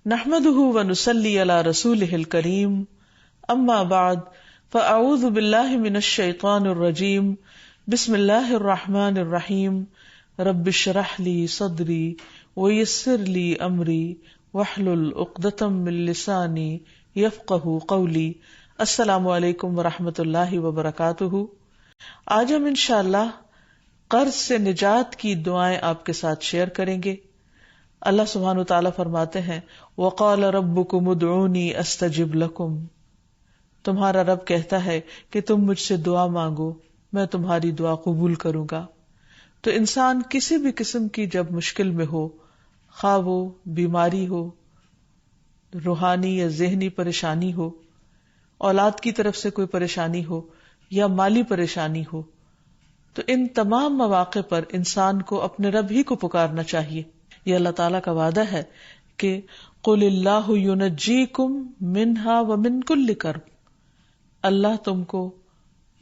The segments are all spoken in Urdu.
نحمده ونصلي على رسوله الكريم اما بعد فاعوذ بالله من الشيطان الرجيم بسم الله الرحمن الرحيم رب اشرح لي صدري ويسر لي امري واحلل عقدة من لساني يفقهوا قولي. السلام علیکم ورحمۃ اللہ وبرکاتہ. آج ہم انشاءاللہ قرض سے نجات کی دعائیں آپ کے ساتھ شیئر کریں گے. اللہ سبحانہ وتعالی فرماتے ہیں وقال ربکم ادعونی استجب لکم، تمہارا رب کہتا ہے کہ تم مجھ سے دعا مانگو میں تمہاری دعا قبول کروں گا. تو انسان کسی بھی قسم کی جب مشکل میں ہو، خواہ وہ بیماری ہو، روحانی یا ذہنی پریشانی ہو، اولاد کی طرف سے کوئی پریشانی ہو یا مالی پریشانی ہو، تو ان تمام مواقع پر انسان کو اپنے رب ہی کو پکارنا چاہیے. یہ اللہ تعالیٰ کا وعدہ ہے کہ قل اللہ ینجیکم منہا ومن کل کرب، اللہ تم کو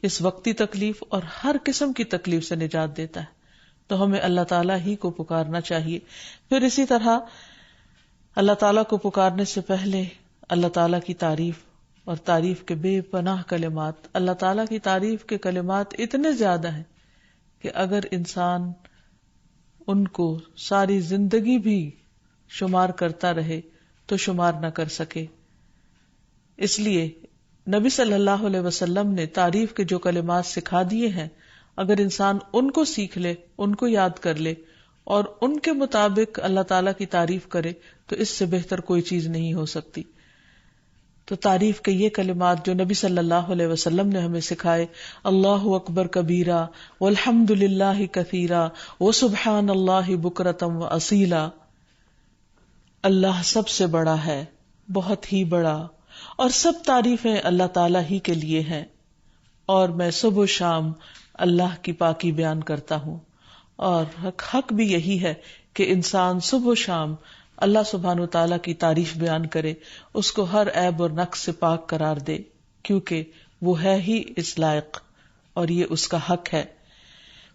اس وقتی تکلیف اور ہر قسم کی تکلیف سے نجات دیتا ہے. تو ہمیں اللہ تعالیٰ ہی کو پکارنا چاہیے. پھر اسی طرح اللہ تعالیٰ کو پکارنے سے پہلے اللہ تعالیٰ کی تعریف اور تعریف کے بے پناہ کلمات. اللہ تعالیٰ کی تعریف کے کلمات اتنے زیادہ ہیں کہ اگر انسان ان کو ساری زندگی بھی شمار کرتا رہے تو شمار نہ کر سکے. اس لیے نبی صلی اللہ علیہ وسلم نے تعریف کے جو کلمات سکھا دیے ہیں، اگر انسان ان کو سیکھ لے، ان کو یاد کر لے اور ان کے مطابق اللہ تعالیٰ کی تعریف کرے تو اس سے بہتر کوئی چیز نہیں ہو سکتی. تو تعریف کے یہ کلمات جو نبی صلی اللہ علیہ وسلم نے ہمیں سکھائے، اللہ اکبر کبیرہ والحمد للہ کثیرہ وسبحان اللہ بکرۃ واصیلا، اللہ سب سے بڑا ہے، بہت ہی بڑا، اور سب تعریفیں اللہ تعالیٰ ہی کے لیے ہیں، اور میں صبح و شام اللہ کی پاکی بیان کرتا ہوں. اور حق بھی یہی ہے کہ انسان صبح و شام اللہ سبحانہ و تعالیٰ کی تعریف بیان کرے، اس کو ہر عیب اور نقص سے پاک قرار دے، کیونکہ وہ ہے ہی اس لائق اور یہ اس کا حق ہے.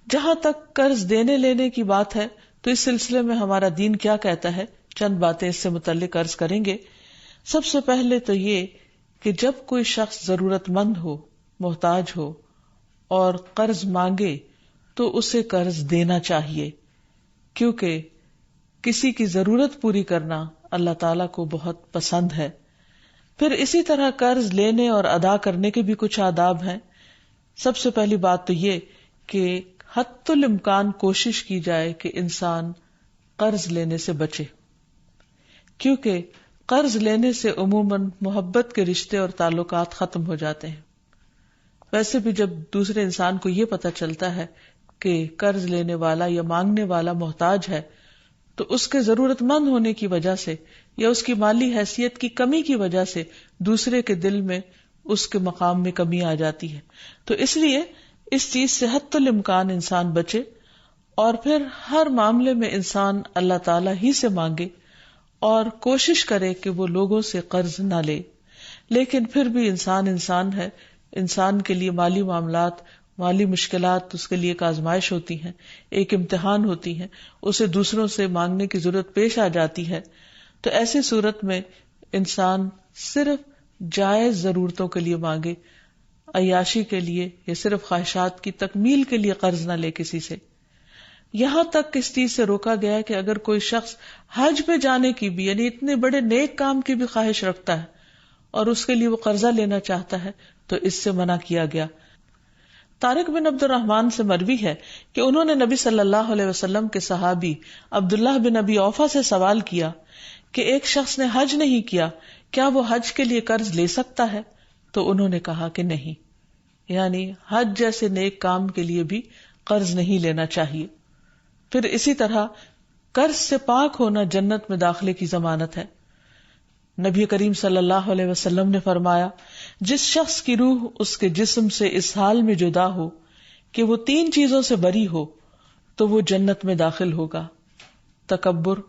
جہاں تک قرض دینے لینے کی بات ہے تو اس سلسلے میں ہمارا دین کیا کہتا ہے، چند باتیں اس سے متعلق عرض کریں گے. سب سے پہلے تو یہ کہ جب کوئی شخص ضرورت مند ہو، محتاج ہو اور قرض مانگے تو اسے قرض دینا چاہیے، کیونکہ کسی کی ضرورت پوری کرنا اللہ تعالیٰ کو بہت پسند ہے. پھر اسی طرح قرض لینے اور ادا کرنے کے بھی کچھ آداب ہیں. سب سے پہلی بات تو یہ کہ حتی الامکان کوشش کی جائے کہ انسان قرض لینے سے بچے، کیونکہ قرض لینے سے عموماً محبت کے رشتے اور تعلقات ختم ہو جاتے ہیں. ویسے بھی جب دوسرے انسان کو یہ پتہ چلتا ہے کہ قرض لینے والا یا مانگنے والا محتاج ہے تو اس کے ضرورت مند ہونے کی وجہ سے یا اس کی مالی حیثیت کی کمی کی وجہ سے دوسرے کے دل میں اس کے مقام میں کمی آ جاتی ہے. تو اس لیے اس چیز سے حتی الامکان انسان بچے، اور پھر ہر معاملے میں انسان اللہ تعالیٰ ہی سے مانگے اور کوشش کرے کہ وہ لوگوں سے قرض نہ لے. لیکن پھر بھی انسان ہے، انسان کے لیے مالی معاملات، مالی مشکلات اس کے لیے ایک آزمائش ہوتی ہیں، ایک امتحان ہوتی ہیں، اسے دوسروں سے مانگنے کی ضرورت پیش آ جاتی ہے. تو ایسی صورت میں انسان صرف جائز ضرورتوں کے لیے مانگے، عیاشی کے لیے یا صرف خواہشات کی تکمیل کے لیے قرض نہ لے کسی سے. یہاں تک اس چیز سے روکا گیا ہے کہ اگر کوئی شخص حج پہ جانے کی بھی، یعنی اتنے بڑے نیک کام کی بھی خواہش رکھتا ہے اور اس کے لیے وہ قرضہ لینا چاہتا ہے تو اس سے منع کیا گیا. طارق بن عبد الرحمن سے مروی ہے کہ انہوں نے نبی صلی اللہ علیہ وسلم کے صحابی عبداللہ بن ابی اوفا سے سوال کیا کہ ایک شخص نے حج نہیں کیا، کیا وہ حج کے لیے قرض لے سکتا ہے؟ تو انہوں نے کہا کہ نہیں، یعنی حج جیسے نیک کام کے لیے بھی قرض نہیں لینا چاہیے. پھر اسی طرح قرض سے پاک ہونا جنت میں داخلے کی ضمانت ہے. نبی کریم صلی اللہ علیہ وسلم نے فرمایا، جس شخص کی روح اس کے جسم سے اس حال میں جدا ہو کہ وہ 3 چیزوں سے بری ہو تو وہ جنت میں داخل ہوگا: تکبر،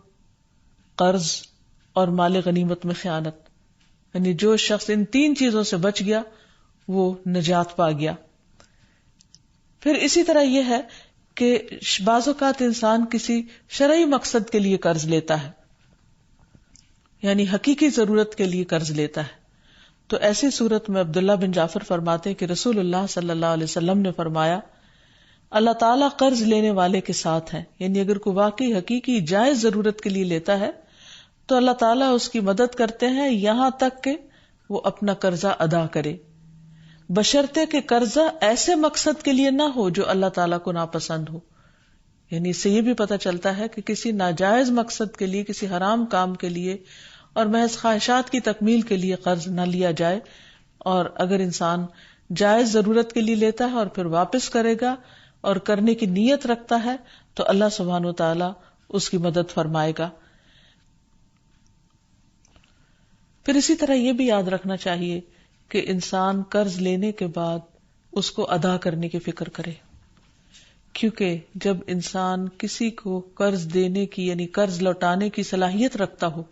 قرض اور مال غنیمت میں خیانت. یعنی جو شخص ان 3 چیزوں سے بچ گیا وہ نجات پا گیا. پھر اسی طرح یہ ہے کہ بعض اوقات انسان کسی شرعی مقصد کے لیے قرض لیتا ہے، یعنی حقیقی ضرورت کے لیے قرض لیتا ہے. تو ایسی صورت میں عبداللہ بن جعفر فرماتے ہیں کہ رسول اللہ صلی اللہ علیہ وسلم نے فرمایا اللہ تعالیٰ قرض لینے والے کے ساتھ ہے. یعنی اگر کوئی واقعی حقیقی جائز ضرورت کے لیے لیتا ہے تو اللہ تعالیٰ اس کی مدد کرتے ہیں یہاں تک کہ وہ اپنا قرضہ ادا کرے، بشرطے کہ قرضہ ایسے مقصد کے لیے نہ ہو جو اللہ تعالیٰ کو ناپسند ہو. یعنی اس سے یہ بھی پتہ چلتا ہے کہ کسی ناجائز مقصد کے لیے، کسی حرام کام کے لیے اور محض خواہشات کی تکمیل کے لیے قرض نہ لیا جائے. اور اگر انسان جائز ضرورت کے لیے لیتا ہے اور پھر واپس کرے گا اور کرنے کی نیت رکھتا ہے تو اللہ سبحانہ و تعالیٰ اس کی مدد فرمائے گا. پھر اسی طرح یہ بھی یاد رکھنا چاہیے کہ انسان قرض لینے کے بعد اس کو ادا کرنے کی فکر کرے، کیونکہ جب انسان کسی کو قرض دینے کی یعنی قرض لوٹانے کی صلاحیت رکھتا ہو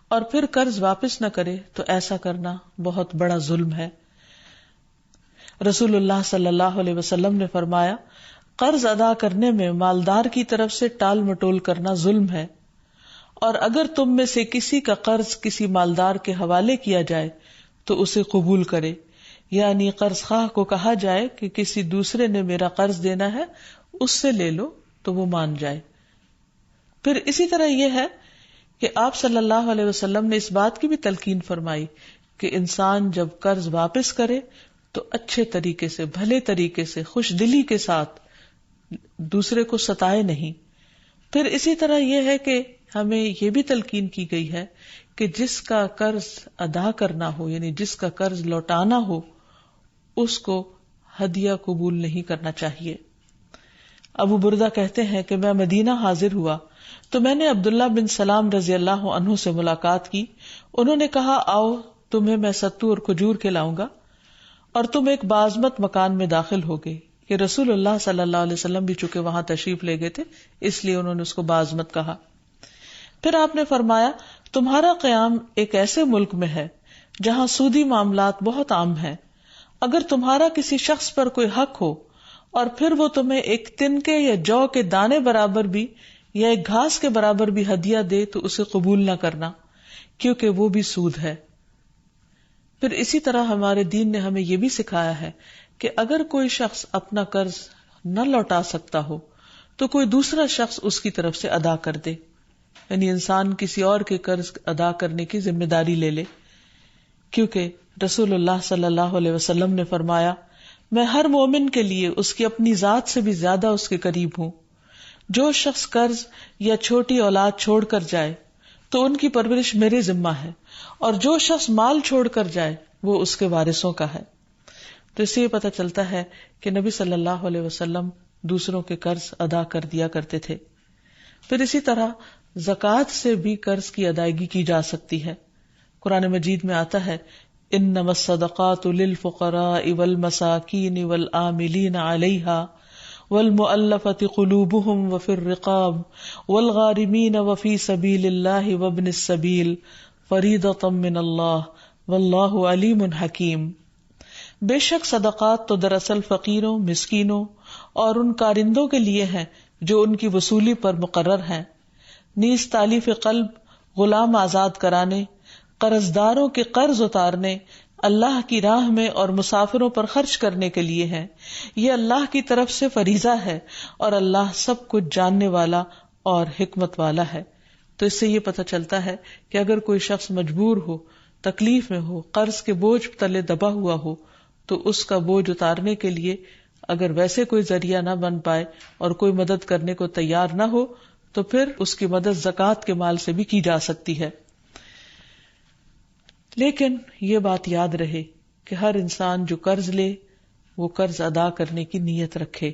اور پھر قرض واپس نہ کرے تو ایسا کرنا بہت بڑا ظلم ہے. رسول اللہ صلی اللہ علیہ وسلم نے فرمایا قرض ادا کرنے میں مالدار کی طرف سے ٹال مٹول کرنا ظلم ہے، اور اگر تم میں سے کسی کا قرض کسی مالدار کے حوالے کیا جائے تو اسے قبول کرے. یعنی قرض خواہ کو کہا جائے کہ کسی دوسرے نے میرا قرض دینا ہے، اس سے لے لو، تو وہ مان جائے. پھر اسی طرح یہ ہے کہ آپ صلی اللہ علیہ وسلم نے اس بات کی بھی تلقین فرمائی کہ انسان جب قرض واپس کرے تو اچھے طریقے سے، بھلے طریقے سے، خوش دلی کے ساتھ دوسرے کو ستائے نہیں. پھر اسی طرح یہ ہے کہ ہمیں یہ بھی تلقین کی گئی ہے کہ جس کا قرض ادا کرنا ہو یعنی جس کا قرض لوٹانا ہو اس کو ہدیہ قبول نہیں کرنا چاہیے. ابو بردہ کہتے ہیں کہ میں مدینہ حاضر ہوا تو میں نے عبداللہ بن سلام رضی اللہ عنہ سے ملاقات کی. انہوں نے کہا آؤ تمہیں میں ستو اور کھجور کھلاؤں گا اور تم ایک بازمت مکان میں داخل ہو گئے. کہ رسول اللہ صلی اللہ علیہ وسلم بھی چونکہ وہاں تشریف لے گئے تھے اس لیے انہوں نے اس کو بازمت کہا. پھر آپ نے فرمایا تمہارا قیام ایک ایسے ملک میں ہے جہاں سودی معاملات بہت عام ہیں. اگر تمہارا کسی شخص پر کوئی حق ہو اور پھر وہ تمہیں ایک تنکے یا جو کے دانے برابر بھی یا ایک گھاس کے برابر بھی ہدیہ دے تو اسے قبول نہ کرنا، کیونکہ وہ بھی سود ہے. پھر اسی طرح ہمارے دین نے ہمیں یہ بھی سکھایا ہے کہ اگر کوئی شخص اپنا قرض نہ لوٹا سکتا ہو تو کوئی دوسرا شخص اس کی طرف سے ادا کر دے. یعنی انسان کسی اور کے قرض ادا کرنے کی ذمہ داری لے لے، کیونکہ رسول اللہ صلی اللہ علیہ وسلم نے فرمایا میں ہر مومن کے لیے اس کی اپنی ذات سے بھی زیادہ اس کے قریب ہوں. جو شخص قرض یا چھوٹی اولاد چھوڑ کر جائے تو ان کی پرورش میرے ذمہ ہے، اور جو شخص مال چھوڑ کر جائے وہ اس کے وارثوں کا ہے. تو اس سے یہ پتہ چلتا ہے کہ نبی صلی اللہ علیہ وسلم دوسروں کے قرض ادا کر دیا کرتے تھے. پھر اسی طرح زکوٰۃ سے بھی قرض کی ادائیگی کی جا سکتی ہے. قرآن مجید میں آتا ہے انما الصدقات للفقراء والمساکین والعاملین علیہا والمؤلفۃ قلوبہم وفی الرقاب والغارمین وفی سبیل اللہ وابن السبیل فریضۃ من اللہ واللہ علیم حکیم. بے شک صدقات تو دراصل فقیروں، مسکینوں اور ان کارندوں کے لیے ہیں جو ان کی وصولی پر مقرر ہیں، نیز تالیف قلب، غلام آزاد کرانے، قرضداروں کے قرض اتارنے، اللہ کی راہ میں اور مسافروں پر خرچ کرنے کے لیے ہیں. یہ اللہ کی طرف سے فریضہ ہے اور اللہ سب کچھ جاننے والا اور حکمت والا ہے. تو اس سے یہ پتہ چلتا ہے کہ اگر کوئی شخص مجبور ہو، تکلیف میں ہو، قرض کے بوجھ تلے دبا ہوا ہو تو اس کا بوجھ اتارنے کے لیے اگر ویسے کوئی ذریعہ نہ بن پائے اور کوئی مدد کرنے کو تیار نہ ہو تو پھر اس کی مدد زکوٰۃ کے مال سے بھی کی جا سکتی ہے. لیکن یہ بات یاد رہے کہ ہر انسان جو قرض لے وہ قرض ادا کرنے کی نیت رکھے،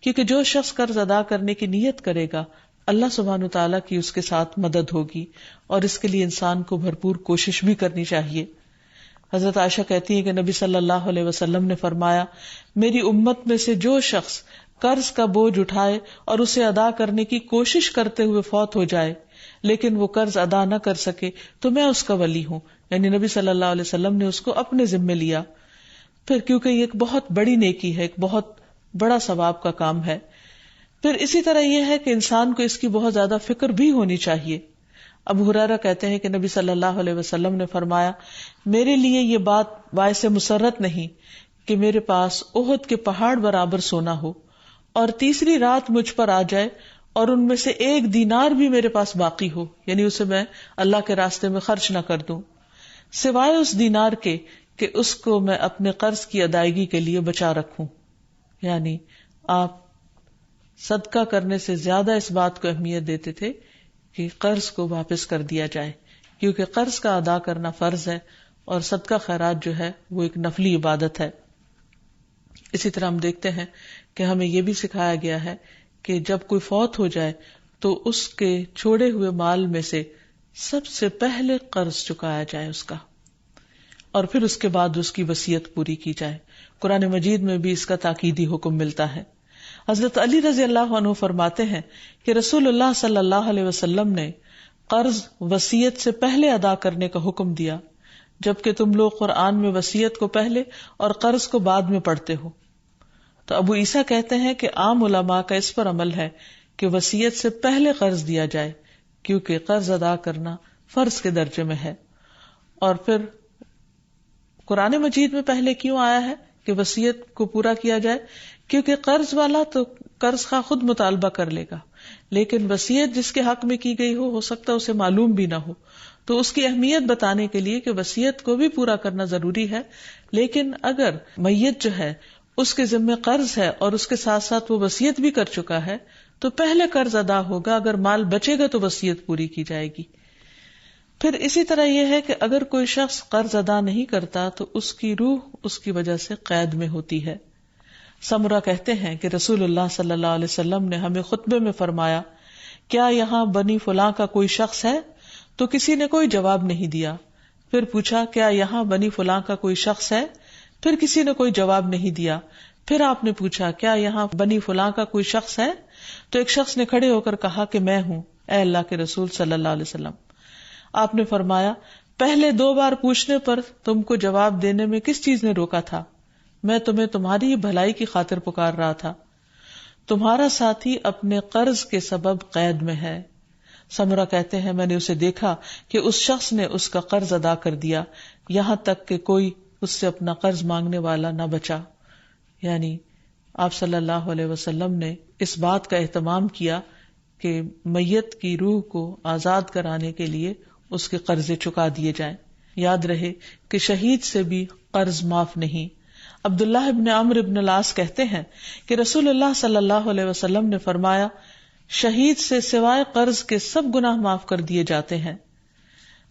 کیونکہ جو شخص قرض ادا کرنے کی نیت کرے گا اللہ سبحانہ تعالیٰ کی اس کے ساتھ مدد ہوگی، اور اس کے لیے انسان کو بھرپور کوشش بھی کرنی چاہیے. حضرت عائشہ کہتی ہے کہ نبی صلی اللہ علیہ وسلم نے فرمایا میری امت میں سے جو شخص قرض کا بوجھ اٹھائے اور اسے ادا کرنے کی کوشش کرتے ہوئے فوت ہو جائے لیکن وہ قرض ادا نہ کر سکے تو میں اس کا ولی ہوں. یعنی نبی صلی اللہ علیہ وسلم نے اس کو اپنے ذمے لیا. پھر کیونکہ یہ ایک بہت بڑی نیکی ہے، ایک بہت بڑا ثواب کا کام ہے. پھر اسی طرح یہ ہے کہ انسان کو اس کی بہت زیادہ فکر بھی ہونی چاہیے. ابو ہریرہ کہتے ہیں کہ نبی صلی اللہ علیہ وسلم نے فرمایا، میرے لیے یہ بات باعث مسرت نہیں کہ میرے پاس احد کے پہاڑ برابر سونا ہو اور تیسری رات مجھ پر آ جائے اور ان میں سے 1 دینار بھی میرے پاس باقی ہو، یعنی اسے میں اللہ کے راستے میں خرچ نہ کر دوں، سوائے اس دینار کے کہ اس کو میں اپنے قرض کی ادائیگی کے لیے بچا رکھوں. یعنی آپ صدقہ کرنے سے زیادہ اس بات کو اہمیت دیتے تھے کہ قرض کو واپس کر دیا جائے، کیونکہ قرض کا ادا کرنا فرض ہے اور صدقہ خیرات جو ہے وہ ایک نفلی عبادت ہے. اسی طرح ہم دیکھتے ہیں کہ ہمیں یہ بھی سکھایا گیا ہے کہ جب کوئی فوت ہو جائے تو اس کے چھوڑے ہوئے مال میں سے سب سے پہلے قرض چکایا جائے اس کا، اور پھر اس کے بعد اس کی وصیت پوری کی جائے. قرآن مجید میں بھی اس کا تاکیدی حکم ملتا ہے. حضرت علی رضی اللہ عنہ فرماتے ہیں کہ رسول اللہ صلی اللہ علیہ وسلم نے قرض وصیت سے پہلے ادا کرنے کا حکم دیا، جبکہ تم لوگ قرآن میں وصیت کو پہلے اور قرض کو بعد میں پڑھتے ہو. تو ابو عیسیٰ کہتے ہیں کہ عام علماء کا اس پر عمل ہے کہ وصیت سے پہلے قرض دیا جائے، کیونکہ قرض ادا کرنا فرض کے درجے میں ہے. اور پھر قرآن مجید میں پہلے کیوں آیا ہے کہ وصیت کو پورا کیا جائے؟ کیونکہ قرض والا تو قرض کا خود مطالبہ کر لے گا، لیکن وصیت جس کے حق میں کی گئی ہو سکتا ہے اسے معلوم بھی نہ ہو، تو اس کی اہمیت بتانے کے لیے کہ وصیت کو بھی پورا کرنا ضروری ہے. لیکن اگر میت جو ہے اس کے ذمہ قرض ہے اور اس کے ساتھ ساتھ وہ وصیت بھی کر چکا ہے تو پہلے قرض ادا ہوگا، اگر مال بچے گا تو وصیت پوری کی جائے گی. پھر اسی طرح یہ ہے کہ اگر کوئی شخص قرض ادا نہیں کرتا تو اس کی روح اس کی وجہ سے قید میں ہوتی ہے. سمرہ کہتے ہیں کہ رسول اللہ صلی اللہ علیہ وسلم نے ہمیں خطبے میں فرمایا، کیا یہاں بنی فلاں کا کوئی شخص ہے؟ تو کسی نے کوئی جواب نہیں دیا. پھر پوچھا، کیا یہاں بنی فلاں کا کوئی شخص ہے؟ پھر کسی نے کوئی جواب نہیں دیا. پھر آپ نے پوچھا، کیا یہاں بنی فلاں کا کوئی شخص ہے؟ تو ایک شخص نے کھڑے ہو کر کہا کہ میں ہوں، اے اللہ کے رسول صلی اللہ علیہ وسلم. آپ نے فرمایا، پہلے 2 بار پوچھنے پر تم کو جواب دینے میں کس چیز نے روکا تھا؟ میں تمہیں تمہاری ہی بھلائی کی خاطر پکار رہا تھا. تمہارا ساتھی اپنے قرض کے سبب قید میں ہے. سمرہ کہتے ہیں میں نے اسے دیکھا کہ اس شخص نے اس کا قرض ادا کر دیا یہاں تک کہ کوئی اس سے اپنا قرض مانگنے والا نہ بچا. یعنی آپ صلی اللہ علیہ وسلم نے اس بات کا اہتمام کیا کہ میت کی روح کو آزاد کرانے کے لیے اس کے قرضے چکا دیے جائیں. یاد رہے کہ شہید سے بھی قرض معاف نہیں. عبداللہ ابن عمرو ابن العاص کہتے ہیں کہ رسول اللہ صلی اللہ علیہ وسلم نے فرمایا، شہید سے سوائے قرض کے سب گناہ معاف کر دیے جاتے ہیں.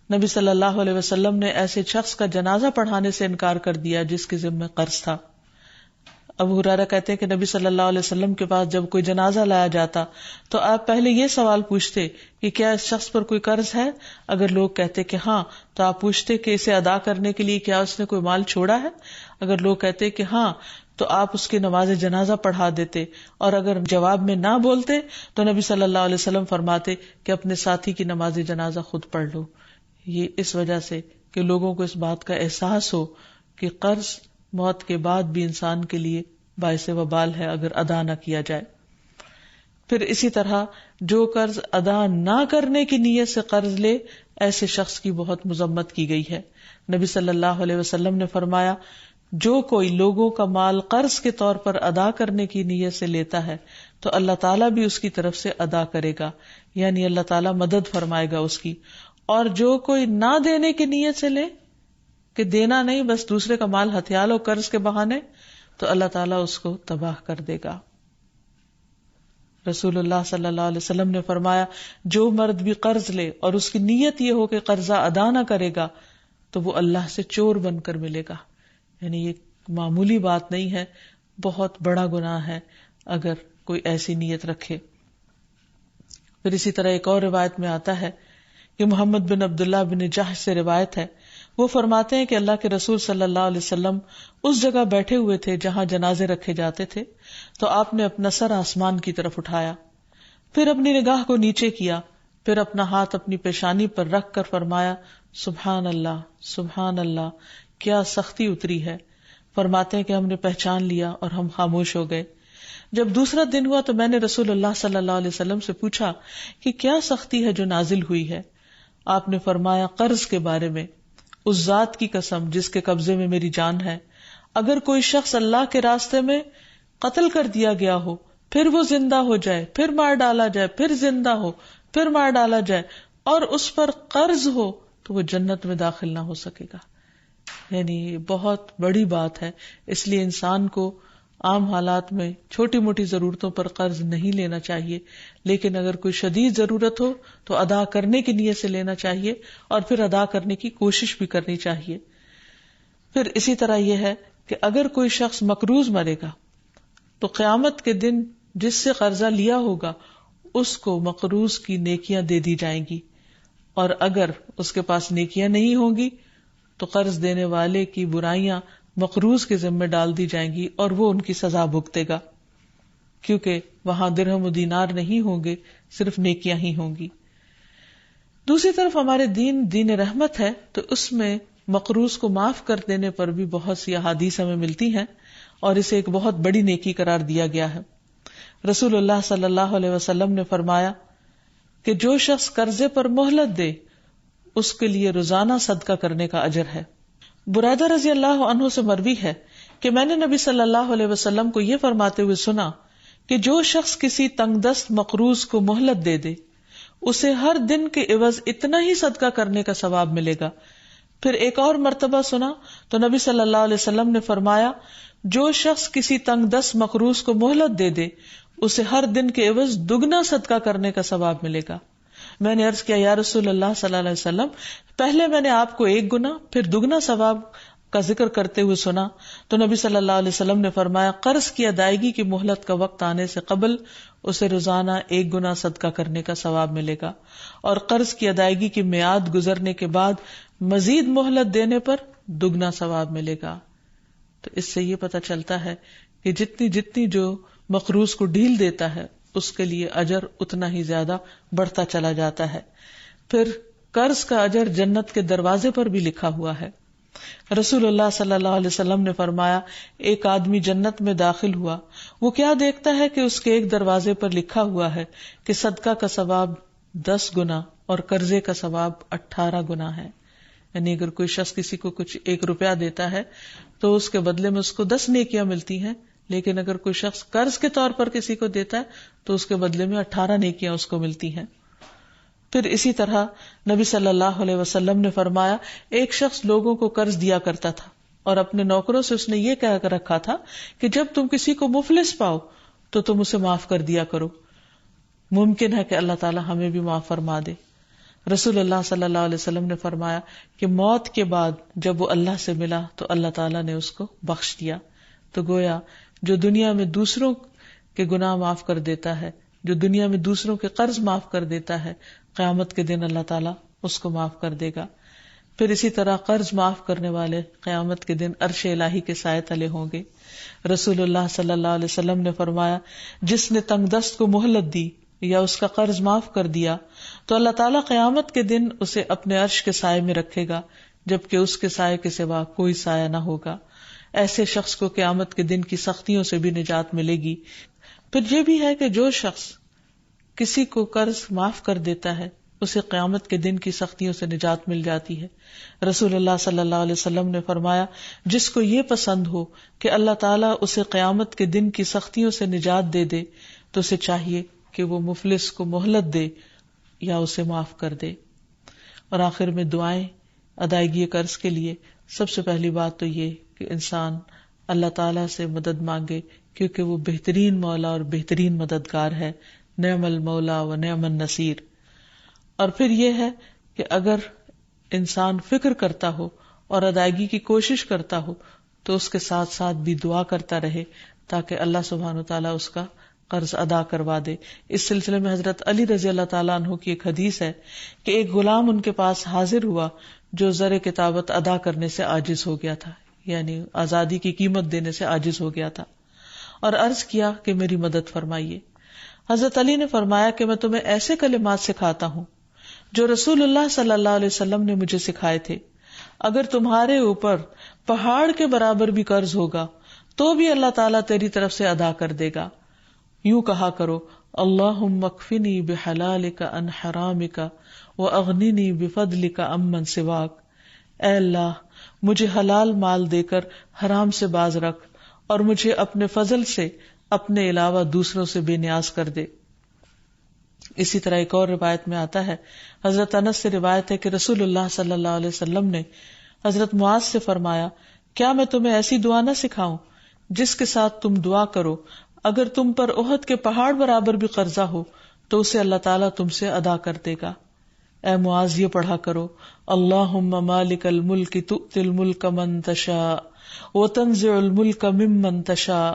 نبی صلی اللہ علیہ وسلم نے ایسے شخص کا جنازہ پڑھانے سے انکار کر دیا جس کے ذمہ قرض تھا. ابو ہریرہ کہتے ہیں کہ نبی صلی اللہ علیہ وسلم کے پاس جب کوئی جنازہ لایا جاتا تو آپ پہلے یہ سوال پوچھتے کہ کیا اس شخص پر کوئی قرض ہے؟ اگر لوگ کہتے کہ ہاں تو آپ پوچھتے کہ اسے ادا کرنے کے لیے کیا اس نے کوئی مال چھوڑا ہے؟ اگر لوگ کہتے کہ ہاں تو آپ اس کی نماز جنازہ پڑھا دیتے، اور اگر جواب میں نہ بولتے تو نبی صلی اللہ علیہ وسلم فرماتے کہ اپنے ساتھی کی نماز جنازہ خود پڑھ لو. یہ اس وجہ سے کہ لوگوں کو اس بات کا احساس ہو کہ قرض موت کے بعد بھی انسان کے لیے باعث وبال ہے اگر ادا نہ کیا جائے. پھر اسی طرح جو قرض ادا نہ کرنے کی نیت سے قرض لے، ایسے شخص کی بہت مذمت کی گئی ہے. نبی صلی اللہ علیہ وسلم نے فرمایا، جو کوئی لوگوں کا مال قرض کے طور پر ادا کرنے کی نیت سے لیتا ہے تو اللہ تعالیٰ بھی اس کی طرف سے ادا کرے گا، یعنی اللہ تعالیٰ مدد فرمائے گا اس کی. اور جو کوئی نہ دینے کی نیت سے لے کہ دینا نہیں، بس دوسرے کا مال ہتھیا لو قرض کے بہانے، تو اللہ تعالیٰ اس کو تباہ کر دے گا. رسول اللہ صلی اللہ علیہ وسلم نے فرمایا، جو مرد بھی قرض لے اور اس کی نیت یہ ہو کہ قرضہ ادا نہ کرے گا تو وہ اللہ سے چور بن کر ملے گا. یعنی یہ معمولی بات نہیں ہے، بہت بڑا گناہ ہے اگر کوئی ایسی نیت رکھے. پھر اسی طرح ایک اور روایت میں آتا ہے کہ محمد بن عبداللہ بن جحش سے روایت ہے، وہ فرماتے ہیں کہ اللہ کے رسول صلی اللہ علیہ وسلم اس جگہ بیٹھے ہوئے تھے جہاں جنازے رکھے جاتے تھے، تو آپ نے اپنا سر آسمان کی طرف اٹھایا، پھر اپنی نگاہ کو نیچے کیا، پھر اپنا ہاتھ اپنی پیشانی پر رکھ کر فرمایا، سبحان اللہ سبحان اللہ، کیا سختی اتری ہے. فرماتے ہیں کہ ہم نے پہچان لیا اور ہم خاموش ہو گئے. جب دوسرا دن ہوا تو میں نے رسول اللہ صلی اللہ علیہ وسلم سے پوچھا کہ کیا سختی ہے جو نازل ہوئی ہے؟ آپ نے فرمایا قرض کے بارے میں، اس ذات کی قسم جس کے قبضے میں میری جان ہے، اگر کوئی شخص اللہ کے راستے میں قتل کر دیا گیا ہو، پھر وہ زندہ ہو جائے، پھر مار ڈالا جائے، پھر زندہ ہو، پھر مار ڈالا جائے، اور اس پر قرض ہو، تو وہ جنت میں داخل نہ ہو سکے گا. یعنی یہ بہت بڑی بات ہے. اس لیے انسان کو عام حالات میں چھوٹی موٹی ضرورتوں پر قرض نہیں لینا چاہیے، لیکن اگر کوئی شدید ضرورت ہو تو ادا کرنے کی نیت سے لینا چاہیے اور پھر ادا کرنے کی کوشش بھی کرنی چاہیے. پھر اسی طرح یہ ہے کہ اگر کوئی شخص مقروض مرے گا تو قیامت کے دن جس سے قرضہ لیا ہوگا اس کو مقروض کی نیکیاں دے دی جائیں گی، اور اگر اس کے پاس نیکیاں نہیں ہوں گی تو قرض دینے والے کی برائیاں مقروض کے ذمہ ڈال دی جائیں گی اور وہ ان کی سزا بھگتے گا، کیونکہ وہاں درہم و دینار نہیں ہوں گے، صرف نیکیاں ہی ہوں گی. دوسری طرف ہمارے دین رحمت ہے، تو اس میں مقروض کو معاف کر دینے پر بھی بہت سی احادیث ہمیں ملتی ہیں اور اسے ایک بہت بڑی نیکی قرار دیا گیا ہے. رسول اللہ صلی اللہ علیہ وسلم نے فرمایا کہ جو شخص قرضے پر مہلت دے اس کے لیے روزانہ صدقہ کرنے کا اجر ہے. برائدہ رضی اللہ عنہ سے مروی ہے کہ میں نے نبی صلی اللہ علیہ وسلم کو یہ فرماتے ہوئے سنا کہ جو شخص کسی تنگ دست مقروض کو مہلت دے دے اسے ہر دن کے عوض اتنا ہی صدقہ کرنے کا ثواب ملے گا. پھر ایک اور مرتبہ سنا تو نبی صلی اللہ علیہ وسلم نے فرمایا جو شخص کسی تنگ دست مقروض کو مہلت دے دے اسے ہر دن کے عوض دگنا صدقہ کرنے کا ثواب ملے گا. میں نے عرض کیا یا رسول اللہ صلی اللہ علیہ وسلم، پہلے میں نے آپ کو ایک گنا پھر دگنا ثواب کا ذکر کرتے ہوئے سنا تو نبی صلی اللہ علیہ وسلم نے فرمایا قرض کی ادائیگی کی مہلت کا وقت آنے سے قبل اسے روزانہ ایک گنا صدقہ کرنے کا ثواب ملے گا، اور قرض کی ادائیگی کی میعاد گزرنے کے بعد مزید مہلت دینے پر دگنا ثواب ملے گا. تو اس سے یہ پتہ چلتا ہے کہ جتنی جو مقروض کو ڈھیل دیتا ہے اس کے لیے اجر اتنا ہی زیادہ بڑھتا چلا جاتا ہے. پھر قرض کا اجر جنت کے دروازے پر بھی لکھا ہوا ہے. رسول اللہ صلی اللہ علیہ وسلم نے فرمایا ایک آدمی جنت میں داخل ہوا، وہ کیا دیکھتا ہے کہ اس کے ایک دروازے پر لکھا ہوا ہے کہ صدقہ کا ثواب 10 گنا اور قرضے کا ثواب 18 گنا ہے. یعنی اگر کوئی شخص کسی کو کچھ 1 روپیہ دیتا ہے تو اس کے بدلے میں اس کو 10 نیکیاں ملتی ہیں، لیکن اگر کوئی شخص قرض کے طور پر کسی کو دیتا ہے تو اس کے بدلے میں 18 نیکیاں اس کو ملتی ہیں. پھر اسی طرح نبی صلی اللہ علیہ وسلم نے فرمایا ایک شخص لوگوں کو قرض دیا کرتا تھا اور اپنے نوکروں سے اس نے یہ کہہ کر رکھا تھا کہ جب تم کسی کو مفلس پاؤ تو تم اسے معاف کر دیا کرو، ممکن ہے کہ اللہ تعالی ہمیں بھی معاف فرما دے. رسول اللہ صلی اللہ علیہ وسلم نے فرمایا کہ موت کے بعد جب وہ اللہ سے ملا تو اللہ تعالیٰ نے اس کو بخش دیا. تو گویا جو دنیا میں دوسروں کے گناہ معاف کر دیتا ہے، جو دنیا میں دوسروں کے قرض معاف کر دیتا ہے، قیامت کے دن اللہ تعالیٰ اس کو معاف کر دے گا. پھر اسی طرح قرض معاف کرنے والے قیامت کے دن عرش الہی کے سائے تلے ہوں گے. رسول اللہ صلی اللہ علیہ وسلم نے فرمایا جس نے تنگ دست کو مہلت دی یا اس کا قرض معاف کر دیا تو اللہ تعالیٰ قیامت کے دن اسے اپنے عرش کے سائے میں رکھے گا، جبکہ اس کے سائے کے سوا کوئی سایہ نہ ہوگا. ایسے شخص کو قیامت کے دن کی سختیوں سے بھی نجات ملے گی. پھر یہ بھی ہے کہ جو شخص کسی کو قرض معاف کر دیتا ہے اسے قیامت کے دن کی سختیوں سے نجات مل جاتی ہے. رسول اللہ صلی اللہ علیہ وسلم نے فرمایا جس کو یہ پسند ہو کہ اللہ تعالیٰ اسے قیامت کے دن کی سختیوں سے نجات دے دے تو اسے چاہیے کہ وہ مفلس کو مہلت دے یا اسے معاف کر دے. اور آخر میں دعائیں ادائیگی قرض کے لیے سب سے پہلی بات تو یہ کہ انسان اللہ تعالیٰ سے مدد مانگے، کیونکہ وہ بہترین مولا اور بہترین مددگار ہے. نعم المولا و نعم النصیر. اور پھر یہ ہے کہ اگر انسان فکر کرتا ہو اور ادائیگی کی کوشش کرتا ہو تو اس کے ساتھ ساتھ بھی دعا کرتا رہے تاکہ اللہ سبحانہ و تعالیٰ اس کا قرض ادا کروا دے. اس سلسلے میں حضرت علی رضی اللہ تعالیٰ عنہ کی ایک حدیث ہے کہ ایک غلام ان کے پاس حاضر ہوا جو زر کتابت ادا کرنے سے عاجز ہو گیا تھا، یعنی آزادی کی قیمت دینے سے عاجز ہو گیا تھا، اور عرض کیا کہ میری مدد فرمائیے. حضرت علی نے فرمایا کہ میں تمہیں ایسے کلمات سکھاتا ہوں جو رسول اللہ صلی اللہ علیہ وسلم نے مجھے سکھائے تھے. اگر تمہارے اوپر پہاڑ کے برابر بھی قرض ہوگا تو بھی اللہ تعالیٰ تیری طرف سے ادا کر دے گا. یوں کہا کرو اللہم اکفنی بحلالک عن حرامک وَأَغْنِنِي بِفَضْلِكَ عَمَّن سِوَاكَ، اے اللہ مجھے حلال مال دے کر حرام سے باز رکھ اور مجھے اپنے فضل سے اپنے علاوہ دوسروں سے بے نیاز کر دے۔ اسی طرح ایک اور روایت میں آتا ہے، حضرت انس سے روایت ہے کہ رسول اللہ صلی اللہ علیہ وسلم نے حضرت معاذ سے فرمایا، کیا میں تمہیں ایسی دعا نہ سکھاؤں جس کے ساتھ تم دعا کرو اگر تم پر احد کے پہاڑ برابر بھی قرضہ ہو تو اسے اللہ تعالیٰ تم سے ادا کر دے گا۔ اے معاذ یہ پڑھا کرو، اللہم مالک الملک تؤتی الملک من تشاء وتنزع الملک ممن تشاء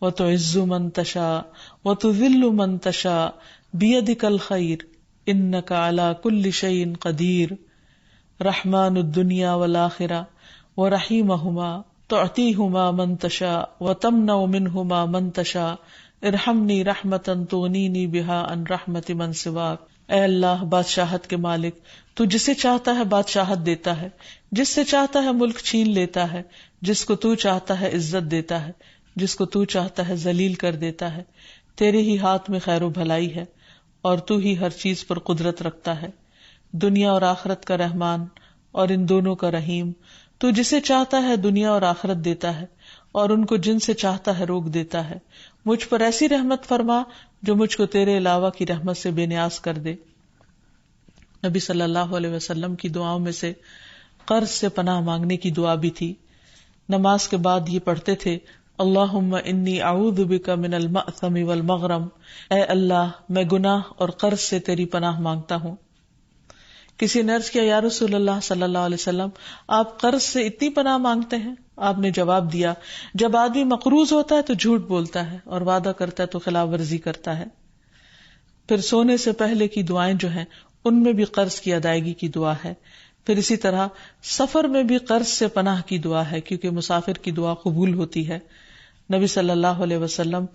وتعز من تشاء وتذل من تشاء بیدک الخیر انک علی کل شیء قدیر، رحمن الدنیا والآخرہ ورحیمہما تعطیہما من تشاء وتمنع منہما من تشاء ارحمنی رحمتا تغنینی بہا عن رحمت من سواک۔ اے اللہ بادشاہت کے مالک، تو جسے چاہتا ہے بادشاہت دیتا ہے، جس سے چاہتا ہے ملک چھین لیتا ہے، جس کو تو چاہتا ہے عزت دیتا ہے، جس کو تو چاہتا ہے ذلیل کر دیتا ہے، تیرے ہی ہاتھ میں خیر و بھلائی ہے اور تو ہی ہر چیز پر قدرت رکھتا ہے، دنیا اور آخرت کا رحمان اور ان دونوں کا رحیم، تو جسے چاہتا ہے دنیا اور آخرت دیتا ہے اور ان کو جن سے چاہتا ہے روک دیتا ہے، مجھ پر ایسی رحمت فرما جو مجھ کو تیرے علاوہ کی رحمت سے بے نیاز کر دے۔ نبی صلی اللہ علیہ وسلم کی دعاؤں میں سے قرض سے پناہ مانگنے کی دعا بھی تھی۔ نماز کے بعد یہ پڑھتے تھے، اللہم انی اعوذ بک من المأثم والمغرم، اے اللہ میں گناہ اور قرض سے تیری پناہ مانگتا ہوں۔ کسی نے عرض کیا، یا رسول اللہ صلی اللہ علیہ وسلم آپ قرض سے اتنی پناہ مانگتے ہیں؟ آپ نے جواب دیا، جب آدمی مقروض ہوتا ہے تو جھوٹ بولتا ہے اور وعدہ کرتا ہے تو خلاف ورزی کرتا ہے۔ پھر سونے سے پہلے کی دعائیں جو ہیں ان میں بھی قرض کی ادائیگی کی دعا ہے۔ پھر اسی طرح سفر میں بھی قرض سے پناہ کی دعا ہے، کیونکہ مسافر کی دعا قبول ہوتی ہے۔ نبی صلی اللہ علیہ وسلم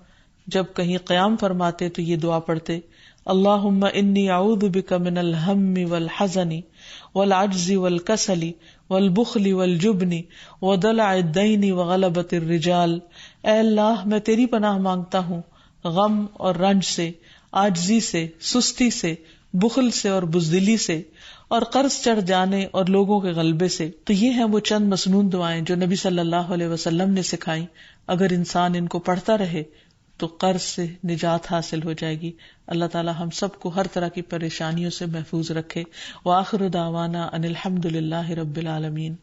جب کہیں قیام فرماتے تو یہ دعا پڑھتے، اللہم انی اعوذ بک من الہم والحزن والعجز والکسل والبخل والجبن ودلع الدین وغلبۃ الرجال، اے اللہ میں تیری پناہ مانگتا ہوں غم اور رنج سے، عاجزی سے، سستی سے، بخل سے اور بزدلی سے، اور قرض چڑھ جانے اور لوگوں کے غلبے سے۔ تو یہ ہیں وہ چند مسنون دعائیں جو نبی صلی اللہ علیہ وسلم نے سکھائیں۔ اگر انسان ان کو پڑھتا رہے تو قرض سے نجات حاصل ہو جائے گی۔ اللہ تعالی ہم سب کو ہر طرح کی پریشانیوں سے محفوظ رکھے۔ وآخر دعوانا ان الحمد للہ رب العالمین۔